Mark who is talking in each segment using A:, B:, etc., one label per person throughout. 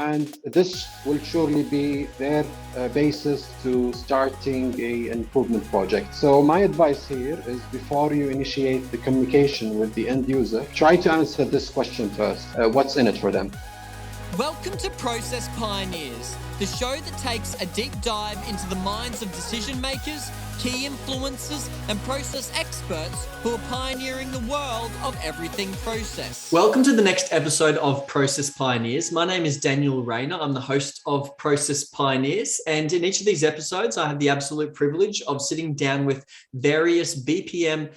A: and this will surely be their basis to starting an improvement project. So my advice here is, before you initiate the communication with the end user, try to answer this question first. What's in it for them?
B: Welcome to Process Pioneers, the show that takes a deep dive into the minds of decision makers, key influencers, and process experts who are pioneering the world of everything process.
C: Welcome to the next episode of Process Pioneers. My name is Daniel Rayner. I'm the host of Process Pioneers. And in each of these episodes, I have the absolute privilege of sitting down with various BPM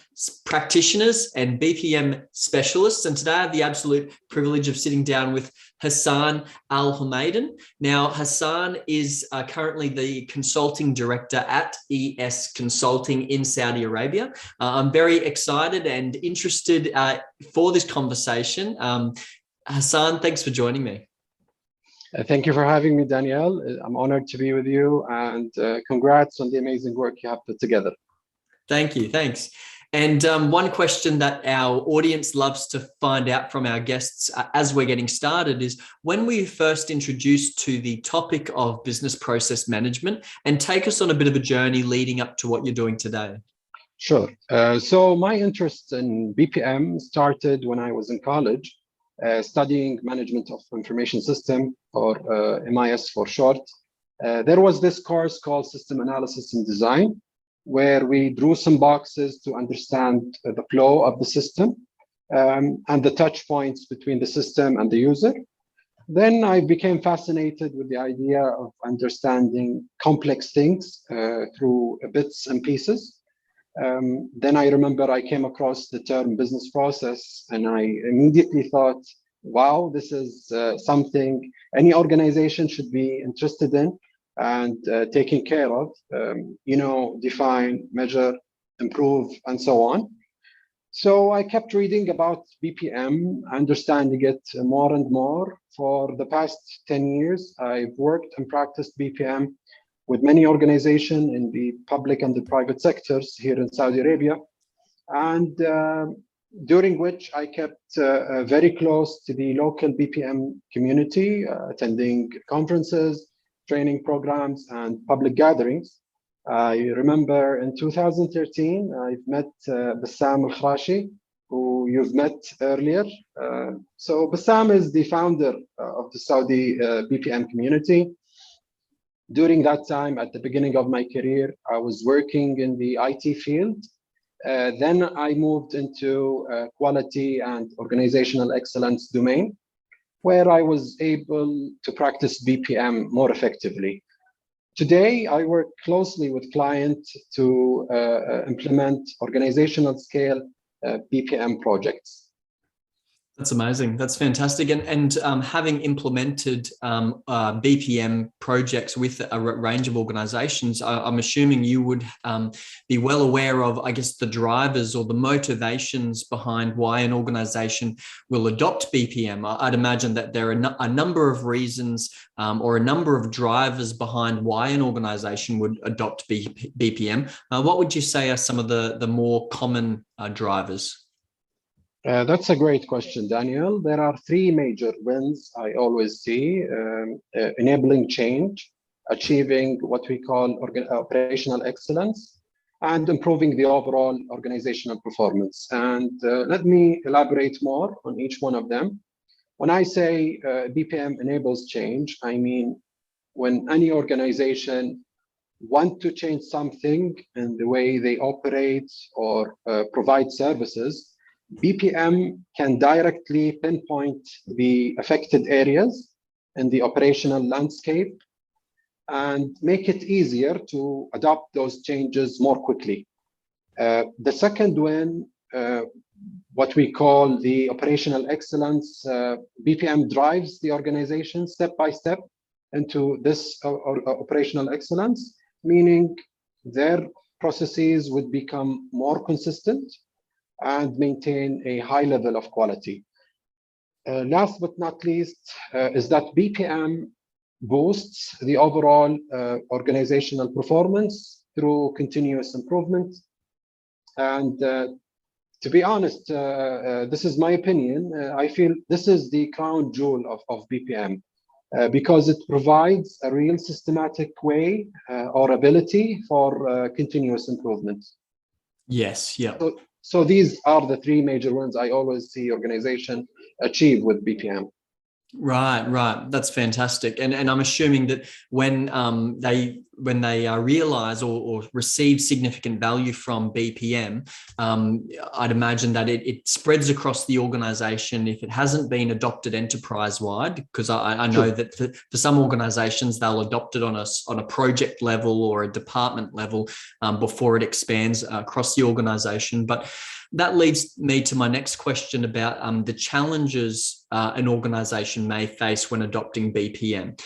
C: practitioners and BPM specialists. And today I have the absolute privilege of sitting down with Hassan Alhumaidan. Now, Hassan is currently the consulting director at ES Consulting in Saudi Arabia. I'm very excited and interested for this conversation. Hassan, thanks for joining me.
A: Thank you for having me, Danielle. I'm honored to be with you, and congrats on the amazing work you have put together.
C: Thank you. Thanks. And one question that our audience loves to find out from our guests as we're getting started is, when were you first introduced to the topic of business process management, and take us on a bit of a journey leading up to what you're doing today?
A: Sure. So my interest in BPM started when I was in college, studying management of information system, or MIS for short. There was this course called System Analysis and Design, where we drew some boxes to understand the flow of the system and the touch points between the system and the user. Then I became fascinated with the idea of understanding complex things through bits and pieces. Then I remember I came across the term business process, and I immediately thought, wow, this is something any organization should be interested in and taking care of, define, measure, improve, and so on. So I kept reading about BPM, understanding it more and more. For the past 10 years, I've worked and practiced BPM with many organizations in the public and the private sectors here in Saudi Arabia, and during which I kept very close to the local BPM community, attending conferences, training programs, and public gatherings. I remember in 2013, I've met Bassam Al-Khrashi, who you've met earlier. So Bassam is the founder of the Saudi BPM community. During that time, at the beginning of my career, I was working in the IT field. Then I moved into quality and organizational excellence domain, where I was able to practice BPM more effectively. Today, I work closely with clients to implement organizational scale BPM projects.
C: That's amazing. That's fantastic. And having implemented BPM projects with a range of organizations, I'm assuming you would be well aware of, I guess, the drivers or the motivations behind why an organization will adopt BPM. I'd imagine that there are a number of reasons or a number of drivers behind why an organization would adopt BPM. What would you say are some of the more common drivers?
A: That's a great question, Daniel. There are three major wins I always see: enabling change, achieving what we call operational excellence, and improving the overall organizational performance. And let me elaborate more on each one of them. When I say BPM enables change, I mean when any organization wants to change something in the way they operate or provide services, BPM can directly pinpoint the affected areas in the operational landscape and make it easier to adopt those changes more quickly. The second win, what we call the operational excellence, BPM drives the organization step by step into this operational excellence, meaning their processes would become more consistent and maintain a high level of quality. Last but not least, is that BPM boosts the overall organizational performance through continuous improvement. And to be honest, this is my opinion. I feel this is the crown jewel of BPM. because it provides a real systematic way or ability for continuous improvement.
C: Yes, yeah.
A: So these are the three major ones I always see organization achieve with BPM.
C: Right. That's fantastic. And I'm assuming that when they realize or receive significant value from BPM, I'd imagine that it spreads across the organization if it hasn't been adopted enterprise-wide, because I know that for some organizations, they'll adopt it on a project level or a department level before it expands across the organization. But that leads me to my next question about the challenges an organization may face when adopting BPM,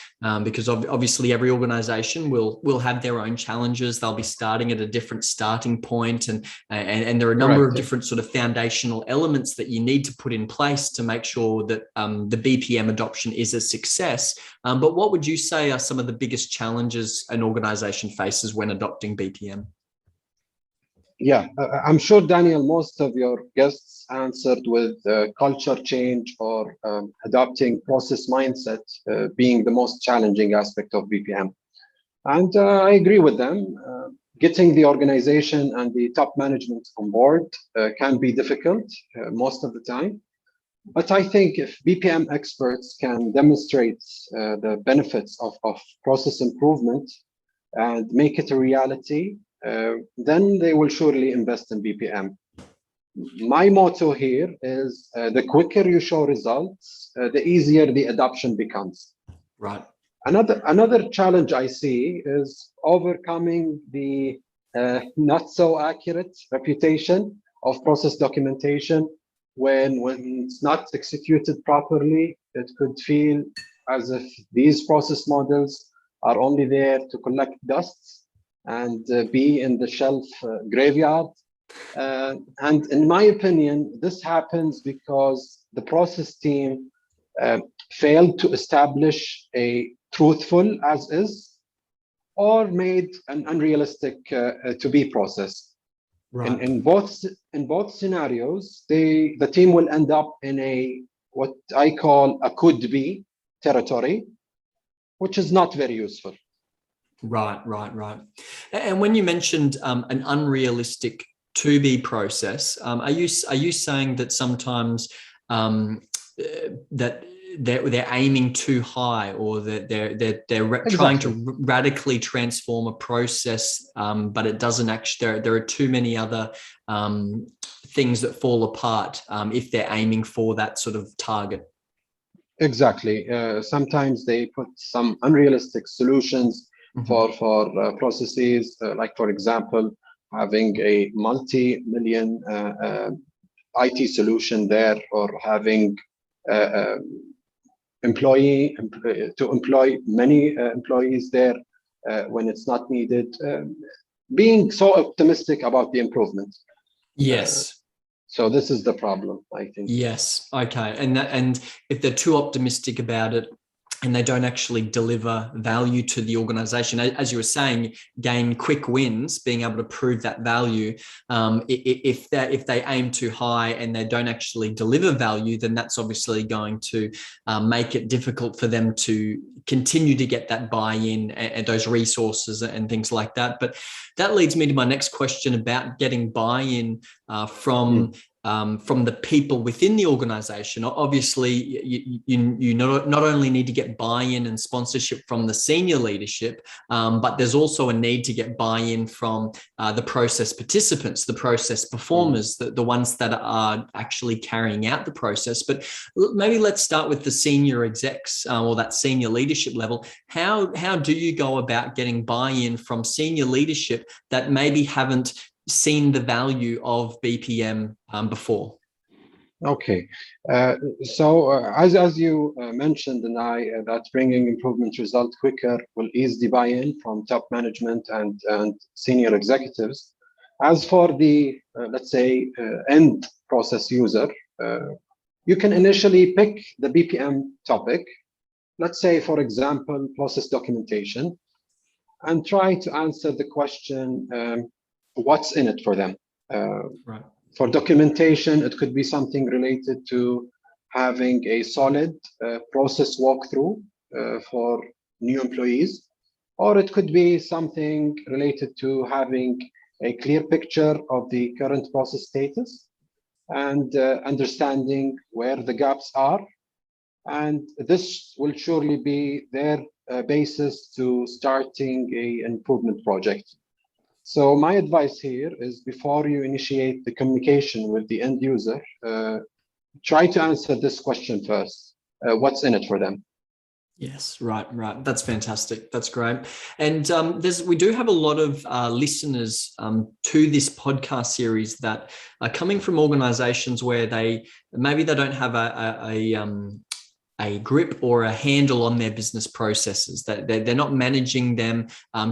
C: because obviously every organization will have their own challenges. They'll be starting at a different starting point, and there are a number of different sort of foundational elements that you need to put in place to make sure that the BPM adoption is a success. But what would you say are some of the biggest challenges an organization faces when adopting BPM?
A: Yeah, I'm sure, Daniel, most of your guests answered with culture change or adopting process mindset being the most challenging aspect of BPM. And I agree with them. Getting the organization and the top management on board can be difficult most of the time. But I think if BPM experts can demonstrate the benefits of process improvement and make it a reality, then they will surely invest in BPM. My motto here is the quicker you show results, the easier the adoption becomes.
C: Right.
A: Another challenge I see is overcoming the not so accurate reputation of process documentation. When it's not executed properly, it could feel as if these process models are only there to collect dust and be in the shelf graveyard. And in my opinion, this happens because the process team failed to establish a truthful as is or made an unrealistic to be process.
C: Right.
A: In both scenarios, the team will end up in a what I call a could be territory, which is not very useful.
C: Right. And when you mentioned an unrealistic to be process, are you saying that sometimes that they're aiming too high, or that they're exactly trying to radically transform a process, but it doesn't actually? There are too many other things that fall apart if they're aiming for that sort of target.
A: Exactly. Sometimes they put some unrealistic solutions for processes, like, for example, having a multi-million IT solution there, or having to employ many employees there when it's not needed, being so optimistic about the improvement.
C: Yes.
A: So this is the problem, I think.
C: Yes. Okay. And if they're too optimistic about it, and they don't actually deliver value to the organization, as you were saying, gain quick wins, being able to prove that value. If they aim too high and they don't actually deliver value, then that's obviously going to make it difficult for them to continue to get that buy-in and those resources and things like that. But that leads me to my next question about getting buy-in from the people within the organization. Obviously, you not only need to get buy-in and sponsorship from the senior leadership, but there's also a need to get buy-in from the process participants, the process performers, the ones that are actually carrying out the process. But maybe let's start with the senior execs or that senior leadership level. How do you go about getting buy-in from senior leadership that maybe haven't seen the value of BPM before?
A: Okay, so as you mentioned, and that bringing improvement result quicker will ease the buy-in from top management and senior executives. As for the let's say end process user, you can initially pick the BPM topic. Let's say, for example, process documentation, and try to answer the question, what's in it for them?
C: Right.
A: For documentation, it could be something related to having a solid process walkthrough for new employees, or it could be something related to having a clear picture of the current process status and understanding where the gaps are. And this will surely be their basis to starting an improvement project. So my advice here is, before you initiate the communication with the end user, try to answer this question first. What's in it for them?
C: Yes, right. That's fantastic. That's great. And we do have a lot of listeners to this podcast series that are coming from organizations where maybe they don't have a grip or a handle on their business processes, that they're not managing them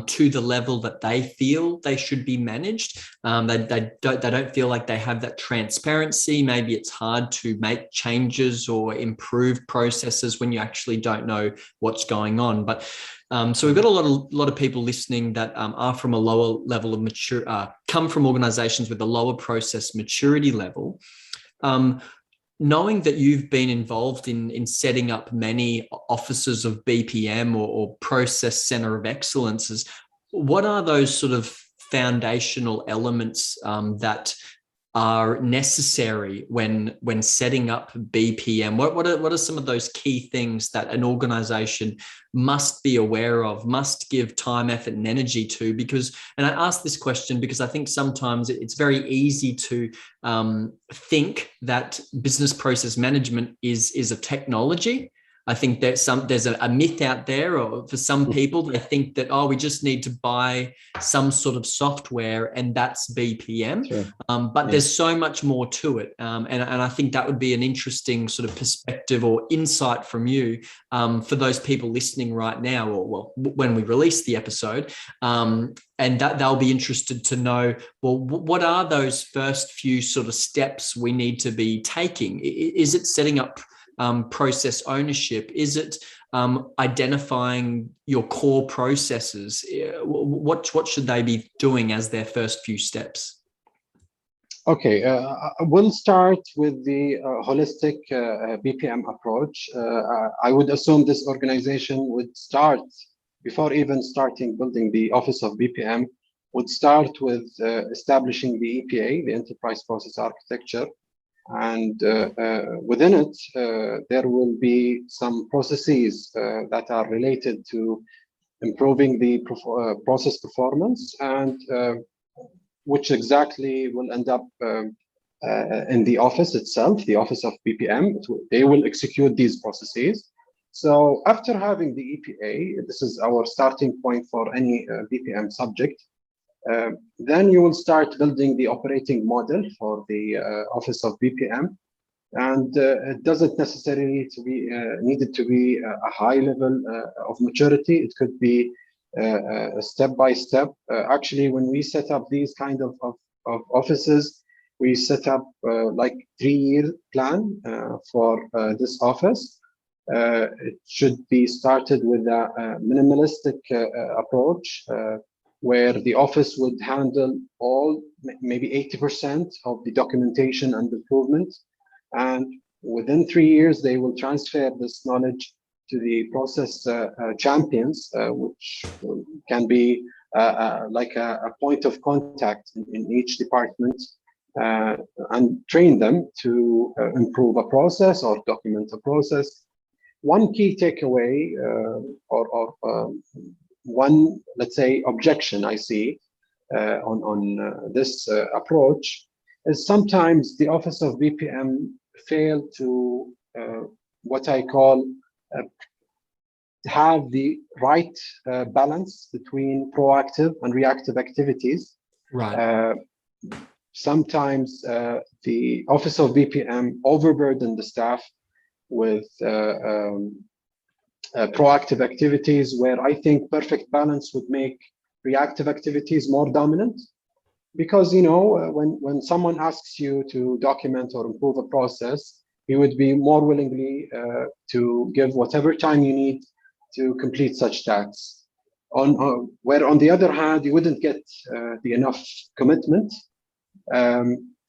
C: to the level that they feel they should be managed. They don't feel like they have that transparency. Maybe it's hard to make changes or improve processes when you actually don't know what's going on. But so we've got a lot of people listening that are from a lower level of come from organizations with a lower process maturity level. Knowing that you've been involved in setting up many offices of BPM or process center of excellences, what are those sort of foundational elements that are necessary when setting up BPM? What are some of those key things that an organization must be aware of, must give time, effort, and energy to? And I ask this question because I think sometimes it's very easy to think that business process management is a technology. I think there's a myth out there, or for some people, they think that, we just need to buy some sort of software and that's BPM.
A: Sure.
C: But there's so much more to it. And I think that would be an interesting sort of perspective or insight from you for those people listening right now, or when we release the episode, and that they'll be interested to know, what are those first few sort of steps we need to be taking? Is it setting up process ownership? Is it identifying your core processes? What should they be doing as their first few steps?
A: Okay, we'll start with the holistic BPM approach. I would assume this organization would start, before even starting building the office of BPM, would start with establishing the EPA, the Enterprise Process Architecture. And within it, there will be some processes that are related to improving the process performance, and which exactly will end up in the office itself, the office of BPM. They will execute these processes. So after having the EPA, this is our starting point for any BPM subject. Then you will start building the operating model for the office of BPM, and it doesn't necessarily needed to be a high level of maturity. It could be step by step. Actually, when we set up these kind of offices, we set up like 3-year plan for this office. It should be started with a minimalistic approach, where the office would handle maybe 80% of the documentation and improvement. And within 3 years, they will transfer this knowledge to the process champions, which can be like a point of contact in each department, and train them to improve a process or document a process. One key takeaway or one, let's say, objection I see on this approach is sometimes the office of BPM fail to what I call have the right balance between proactive and reactive activities.
C: Right.
A: Sometimes the office of BPM overburden the staff with proactive activities, where I think perfect balance would make reactive activities more dominant. Because, when someone asks you to document or improve a process, you would be more willingly to give whatever time you need to complete such tasks. Where on the other hand, you wouldn't get the enough commitment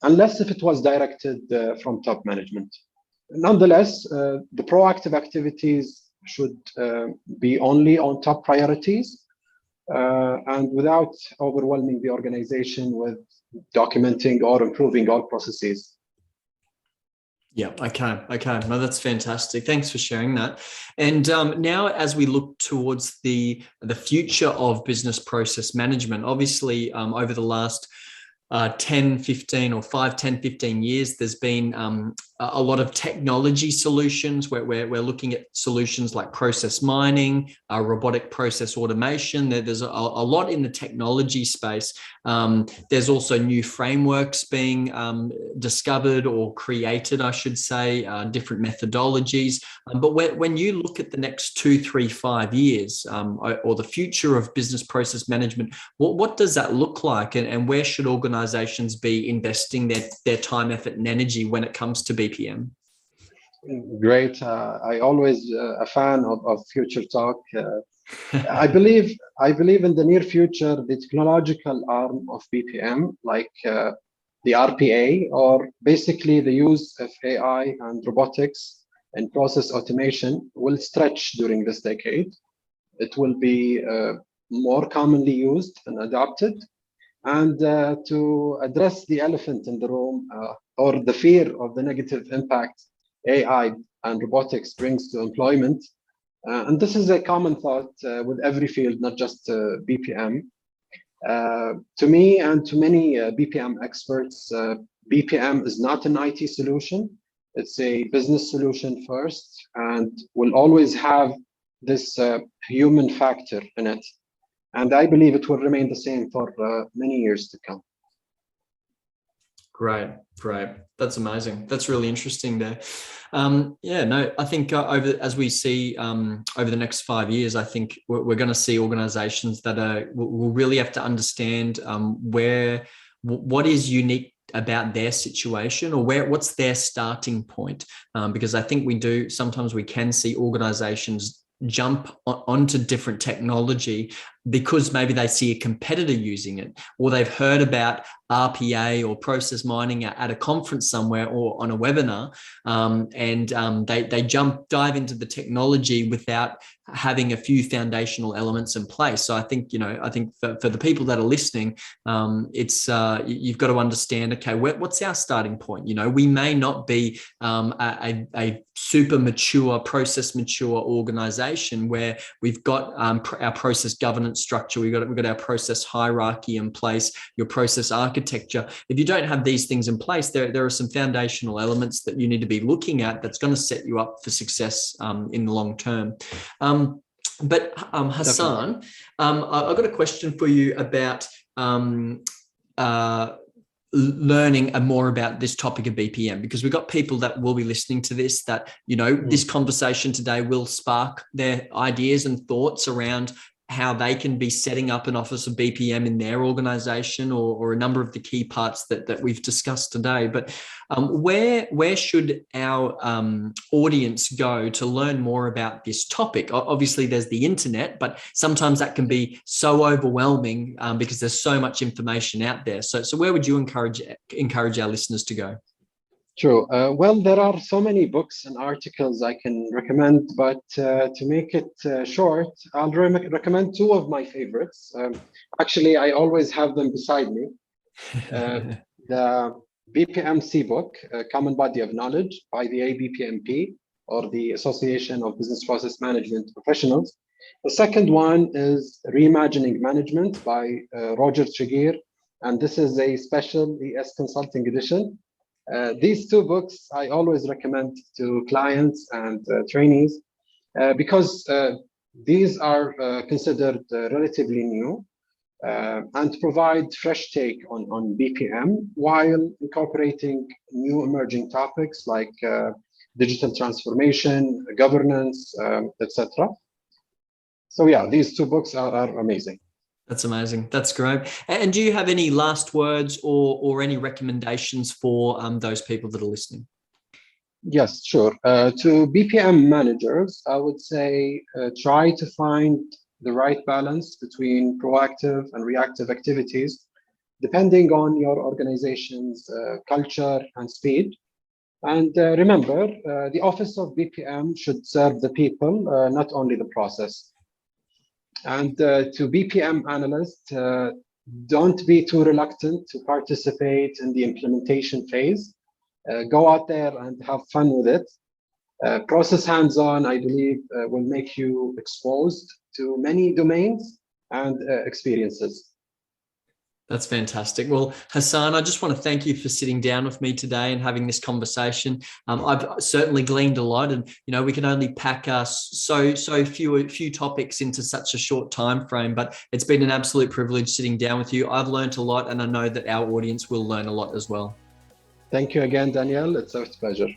A: unless if it was directed from top management. Nonetheless, the proactive activities should be only on top priorities and without overwhelming the organization with documenting or improving all processes.
C: Yeah, okay. No, that's fantastic. Thanks for sharing that. And now as we look towards the future of business process management, obviously over the last 10, 15 or 5, 10, 15 years, there's been a lot of technology solutions where we're looking at solutions like process mining, robotic process automation. There's a lot in the technology space. There's also new frameworks being discovered or created, I should say, different methodologies. But when you look at the next 2, 3, 5 years or the future of business process management, what does that look like, and where should organizations be investing their time, effort, and energy when it comes to BPM?
A: Great. I always a fan of future talk. I believe in the near future, the technological arm of BPM, like the RPA, or basically the use of AI and robotics and process automation, will stretch during this decade. It will be more commonly used and adopted. And to address the elephant in the room, or the fear of the negative impact AI and robotics brings to employment, and this is a common thought with every field, not just BPM. To me and to many BPM experts, BPM is not an IT solution. It's a business solution first, and will always have this human factor in it. And I believe it will remain the same for many years to come.
C: Great. That's amazing. That's really interesting there. I think as we see over the next 5 years, I think we're going to see organizations that will really have to understand what is unique about their situation, or what's their starting point. Because I think sometimes we can see organizations jump onto different technology because maybe they see a competitor using it, or they've heard about RPA or process mining at a conference somewhere or on a webinar, and they dive into the technology without having a few foundational elements in place. So I think for the people that are listening, it's you've got to understand, okay, what's our starting point? We may not be a super mature, process mature organization where we've got our process governance structure, we've got our process hierarchy in place, your process architecture. If you don't have these things in place, there are some foundational elements that you need to be looking at that's going to set you up for success in the long term. But Hassan, I've got a question for you about learning more about this topic of BPM, because we've got people that will be listening to this that, this conversation today will spark their ideas and thoughts around how they can be setting up an office of BPM in their organization, or a number of the key parts that we've discussed today. But where should our audience go to learn more about this topic? Obviously, there's the internet, but sometimes that can be so overwhelming because there's so much information out there. So where would you encourage our listeners to go?
A: True. Well, there are so many books and articles I can recommend, but to make it short, I'll recommend 2 of my favorites. Actually, I always have them beside me. The BPMC book, Common Body of Knowledge, by the ABPMP, or the Association of Business Process Management Professionals. The second one is Reimagining Management by Roger Tregear, and this is a special ES Consulting edition. These 2 books I always recommend to clients and trainees because these are considered relatively new and provide fresh take on BPM while incorporating new emerging topics like digital transformation, governance, etc. So yeah, these 2 books are amazing.
C: That's amazing. That's great. And do you have any last words or any recommendations for those people that are listening?
A: Yes, sure. To BPM managers, I would say try to find the right balance between proactive and reactive activities, depending on your organization's culture and speed. And remember, the office of BPM should serve the people, not only the process. And to BPM analysts, don't be too reluctant to participate in the implementation phase. Go out there and have fun with it. Process hands-on, I believe, will make you exposed to many domains and experiences.
C: That's fantastic. Well, Hassan, I just want to thank you for sitting down with me today and having this conversation. I've certainly gleaned a lot, and we can only pack so few topics into such a short time frame. But it's been an absolute privilege sitting down with you. I've learned a lot, and I know that our audience will learn a lot as well.
A: Thank you again, Danielle. It's a pleasure.